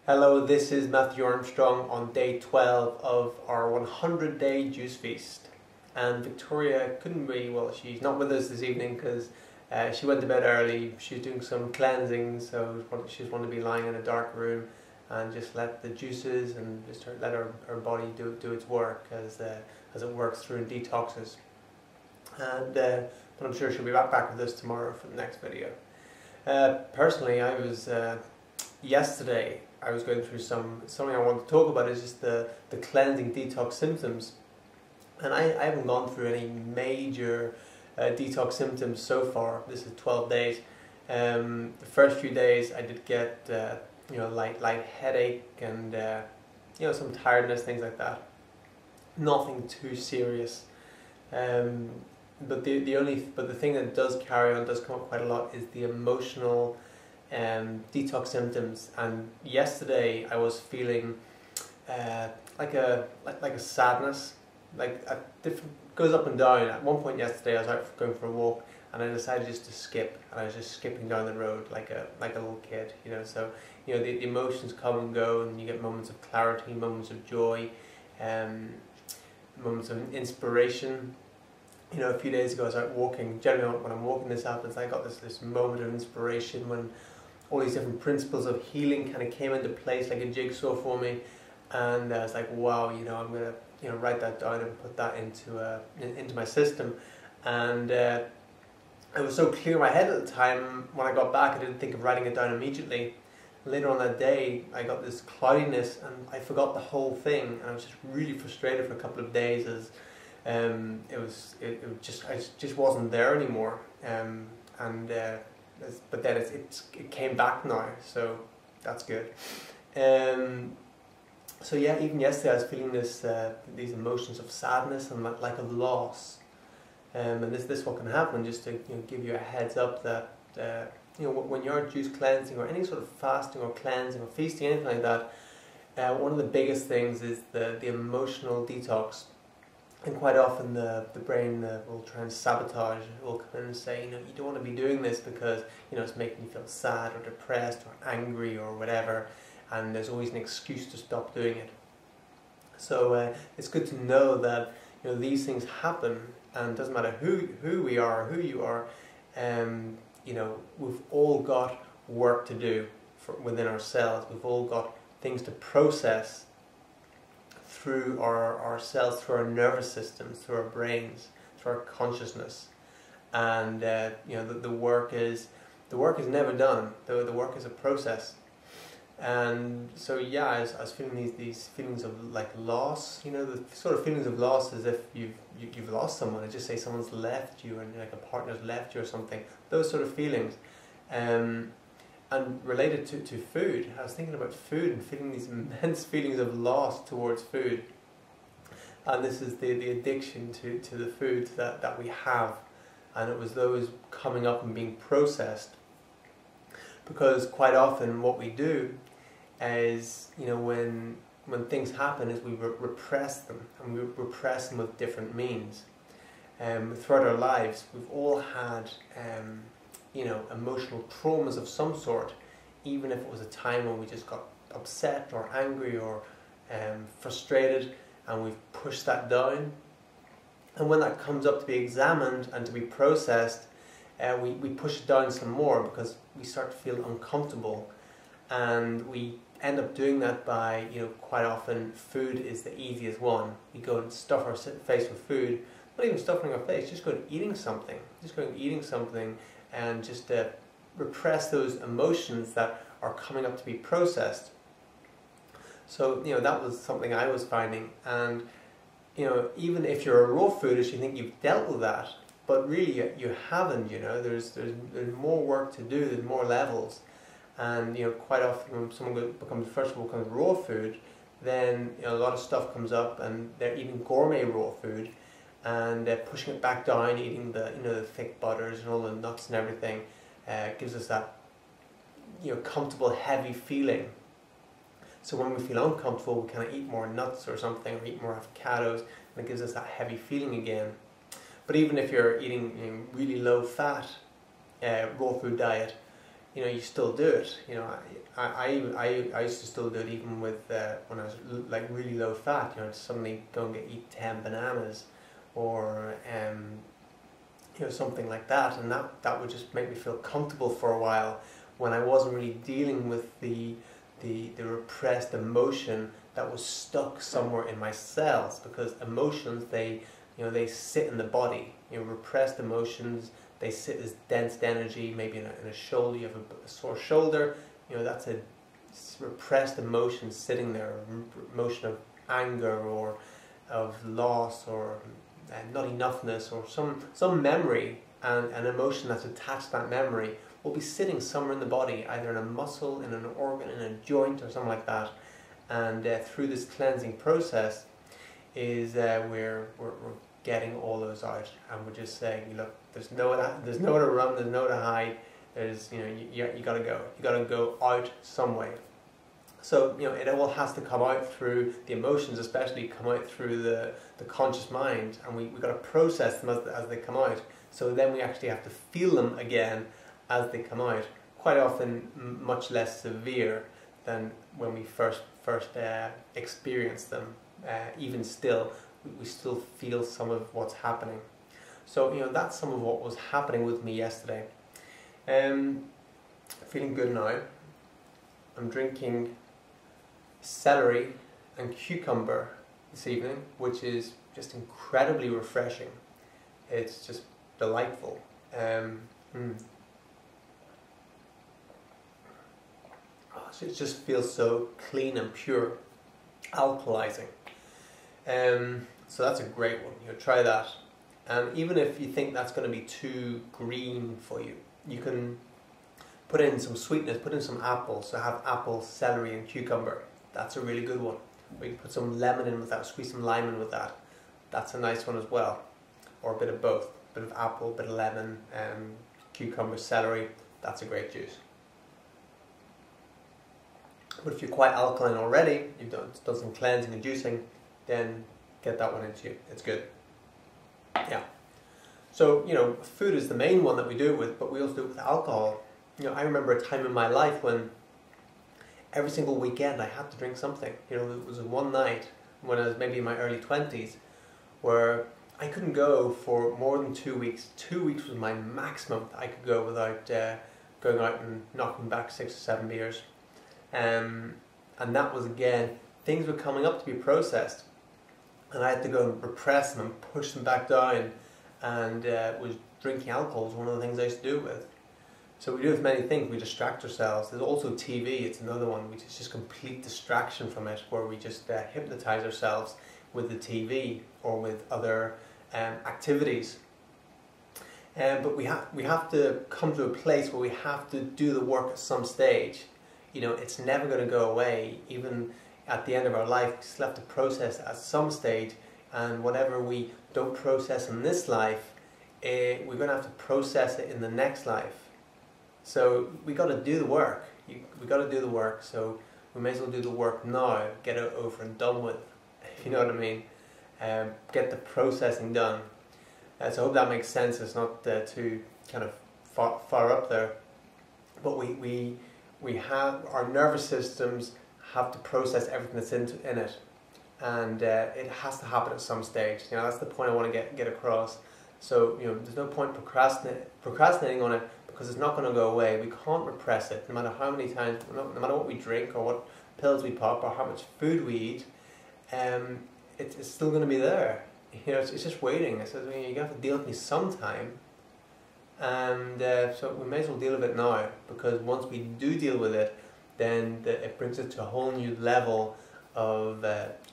Hello, this is Matthew Armstrong on day 12 of our 100-day juice feast. And Victoria couldn't be, well, she's not with us this evening because she went to bed early. She's doing some cleansing, so she just wanted to be lying in a dark room and just let the juices and just let her body do its work as it works through and detoxes. And but I'm sure she'll be back with us tomorrow for the next video. Personally, I was yesterday I was going through something I want to talk about is just the cleansing detox symptoms, and I haven't gone through any major detox symptoms so far. This is 12 days. The first few days I did get light headache and some tiredness, things like that. Nothing too serious. But the thing that does come up quite a lot is the emotional detox symptoms. And yesterday I was feeling like a sadness, goes up and down. At one point yesterday I was out going for a walk and I decided just to skip, and I was just skipping down the road like a little kid, So the emotions come and go, and you get moments of clarity, moments of joy, moments of inspiration. A few days ago I was out walking. Generally when I'm walking this happens, I got this moment of inspiration when all these different principles of healing kind of came into place like a jigsaw for me, and I was like, wow, I'm gonna write that down and put that into my system. And it was so clear in my head at the time. When I got back, I didn't think of writing it down immediately. Later on that day I got this cloudiness and I forgot the whole thing, and I was just really frustrated for a couple of days as it just wasn't there anymore, but then it came back now, so that's good. So yeah, even yesterday I was feeling these emotions of sadness and like of loss, and this what can happen. Just to give you a heads up that when you're juice cleansing or any sort of fasting or cleansing or feasting, anything like that, one of the biggest things is the emotional detox. And quite often the brain will try and sabotage. It will come in and say, you don't want to be doing this because it's making you feel sad or depressed or angry or whatever, and there's always an excuse to stop doing it. So it's good to know that these things happen, and it doesn't matter who we are or who you are. We've all got work to do within ourselves. We've all got things to process through our cells, through our nervous systems, through our brains, through our consciousness. And the work is never done. The work is a process. And so yeah, I was feeling these feelings of like loss. The sort of feelings of loss as if you've lost someone. I just say someone's left you, and like a partner's left you or something. Those sort of feelings. And related to food, I was thinking about food and feeling these immense feelings of loss towards food. And this is the addiction to the food that we have. And it was those coming up and being processed. Because quite often what we do is, when things happen, is we repress them. And we repress them with different means. Throughout our lives, we've all had emotional traumas of some sort, even if it was a time when we just got upset or angry or frustrated, and we've pushed that down. And when that comes up to be examined and to be processed, we push it down some more because we start to feel uncomfortable, and we end up doing that by, quite often food is the easiest one. We go and stuff our face with food, not even stuffing our face, just going eating something, and just repress those emotions that are coming up to be processed. So that was something I was finding, and even if you're a raw foodist, you think you've dealt with that, but really you haven't. There's more work to do. There's more levels, and quite often when someone becomes raw food, then a lot of stuff comes up, and they're eating gourmet raw food, and pushing it back down, eating the thick butters and all the nuts and everything, gives us that comfortable, heavy feeling. So when we feel uncomfortable, we kind of eat more nuts or something, or eat more avocados, and it gives us that heavy feeling again. But even if you're eating really low fat raw food diet, you still do it. I used to still do it even with when I was like really low fat. To suddenly go and eat 10 bananas, or something like that, and that would just make me feel comfortable for a while when I wasn't really dealing with the repressed emotion that was stuck somewhere in my cells. Because emotions, they sit in the body. Repressed emotions, they sit as dense energy, maybe in a shoulder. You have a sore shoulder, that's a repressed emotion sitting there, emotion of anger or of loss or not enoughness, or some memory and an emotion that's attached to that memory will be sitting somewhere in the body, either in a muscle, in an organ, in a joint, or something like that. And through this cleansing process is we're getting all those out, and we're just saying, look, there's nowhere to run, there's nowhere to hide. There's you gotta go. You gotta go out some way. So it all has to come out through the emotions, especially come out through the conscious mind, and we got to process them as they come out. So then we actually have to feel them again as they come out. Quite often, much less severe than when we first experienced them. Even still, we still feel some of what's happening. So that's some of what was happening with me yesterday. Feeling good now. I'm drinking celery and cucumber this evening, which is just incredibly refreshing. It's just delightful. It just feels so clean and pure, alkalizing. So that's a great one. Try that. And even if you think that's going to be too green for you, you can put in some sweetness, put in some apples. So have apple, celery and cucumber. That's a really good one. Or you can put some lemon in with that, squeeze some lime in with that. That's a nice one as well. Or a bit of both. A bit of apple, a bit of lemon, cucumber, celery. That's a great juice. But if you're quite alkaline already, you've done some cleansing and juicing, then get that one into you. It's good. Yeah. So, food is the main one that we do it with, but we also do it with alcohol. I remember a time in my life when every single weekend I had to drink something. It was one night when I was maybe in my early 20s where I couldn't go for more than 2 weeks. 2 weeks was my maximum I could go without going out and knocking back 6 or 7 beers. And that was, again, things were coming up to be processed, and I had to go and repress them and push them back down, and was drinking alcohol was one of the things I used to do it with. So we do with many things. We distract ourselves. There's also TV. It's another one, which is just complete distraction from it, where we just hypnotize ourselves with the TV or with other activities. But we have to come to a place where we have to do the work at some stage. It's never going to go away. Even at the end of our life, we still have to process at some stage, and whatever we don't process in this life, we're going to have to process it in the next life. So we got to do the work. We got to do the work. So we may as well do the work now. Get it over and done with. If you know what I mean. Get the processing done. So I hope that makes sense. It's not too kind of far up there. But we have our nervous systems have to process everything that's in it, and it has to happen at some stage. That's the point I want to get across. So there's no point procrastinating on it, because it's not going to go away. We can't repress it, no matter how many times, no matter what we drink or what pills we pop or how much food we eat. It's still going to be there. It's just waiting. It says you have to deal with me sometime. And so we may as well deal with it now, because once we do deal with it, then it brings us to a whole new level of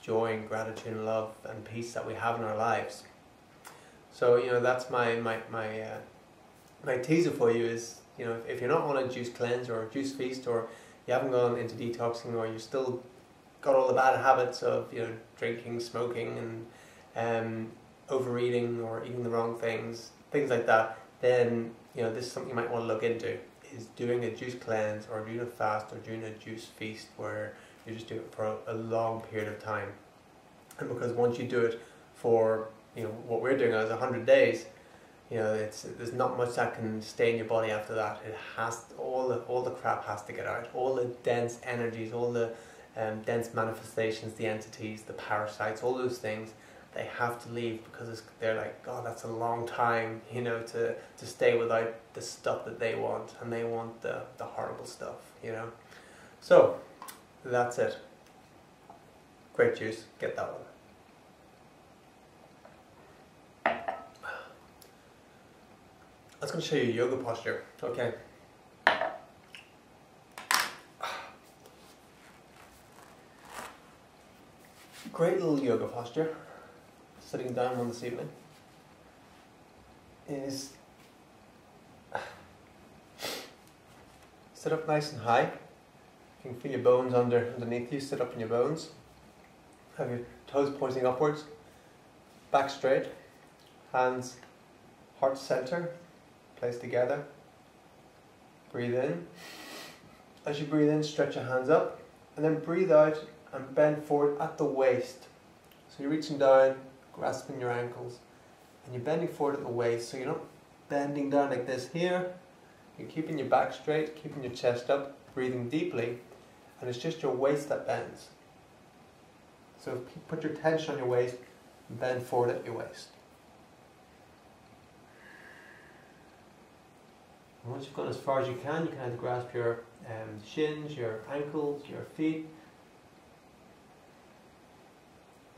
joy and gratitude and love and peace that we have in our lives. So that's my teaser for you is, if you're not on a juice cleanse or a juice feast, or you haven't gone into detoxing, or you've still got all the bad habits of drinking, smoking, and overeating or eating the wrong things like that, then this is something you might want to look into, is doing a juice cleanse or doing a fast or doing a juice feast where you just do it for a long period of time. And because once you do it for what we're doing as 100 days, You know, there's not much that can stay in your body after that. It has all the crap has to get out. All the dense energies, all the dense manifestations, the entities, the parasites, all those things, they have to leave, because they're like, God, that's a long time, you know, to stay without the stuff that they want, and they want the horrible stuff, you know. So that's it. Great juice. Get that one. I was going to show you yoga posture. Okay. Great little yoga posture. Sitting down one this evening is sit up nice and high. You can feel your bones underneath you. Sit up in your bones. Have your toes pointing upwards. Back straight. Hands heart center. Placed together. Breathe in. As you breathe in, stretch your hands up, and then breathe out and bend forward at the waist. So you're reaching down, grasping your ankles, and you're bending forward at the waist. So you're not bending down like this here. You're keeping your back straight, keeping your chest up, breathing deeply, and it's just your waist that bends. So put your tension on your waist and bend forward at your waist. And once you've gone as far as you can either grasp your shins, your ankles, your feet.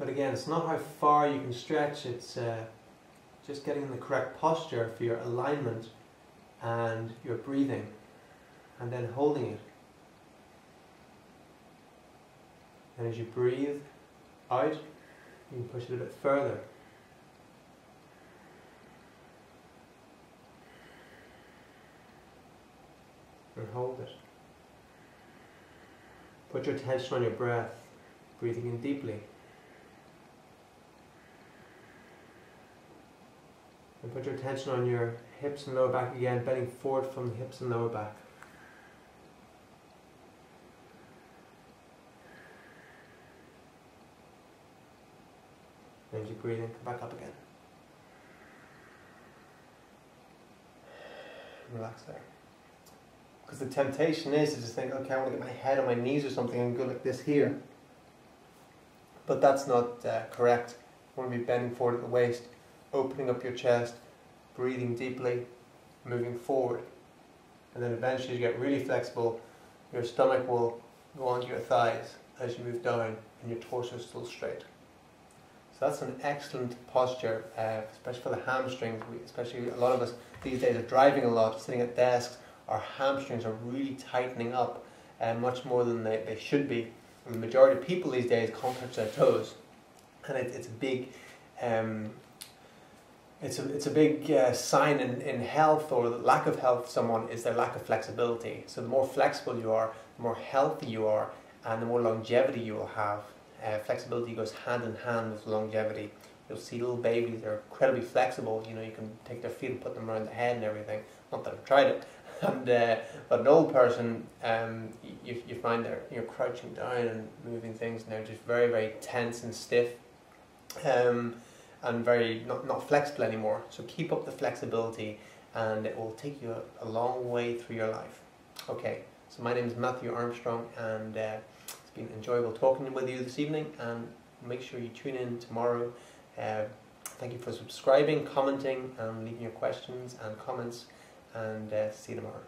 But again, it's not how far you can stretch, it's just getting in the correct posture for your alignment and your breathing, and then holding it. And as you breathe out, you can push it a bit further. And hold it. Put your attention on your breath, breathing in deeply. And put your attention on your hips and lower back again, bending forward from the hips and lower back. And as you breathe in, come back up again. Relax there. Because the temptation is to just think, okay, I want to get my head on my knees or something and go like this here. But that's not correct. You want to be bending forward at the waist, opening up your chest, breathing deeply, moving forward. And then eventually, as you get really flexible, your stomach will go onto your thighs as you move down, and your torso is still straight. So that's an excellent posture, especially for the hamstrings. Especially a lot of us these days are driving a lot, sitting at desks. Our hamstrings are really tightening up, much more than they should be. And the majority of people these days can't touch their toes, and it's a big it's a big sign in health, or the lack of health of someone, is their lack of flexibility. So the more flexible you are, the more healthy you are, and the more longevity you will have. Flexibility goes hand in hand with longevity. You'll see little babies, they're incredibly flexible. You know, you can take their feet and put them around the head and everything. Not that I've tried it. And but an old person, you find you're crouching down and moving things, and they're just very, very tense and stiff, and very not flexible anymore. So keep up the flexibility, and it will take you a long way through your life. Okay, so my name is Matthew Armstrong, and it's been enjoyable talking with you this evening. And make sure you tune in tomorrow. Thank you for subscribing, commenting, and leaving your questions and comments. And see you tomorrow.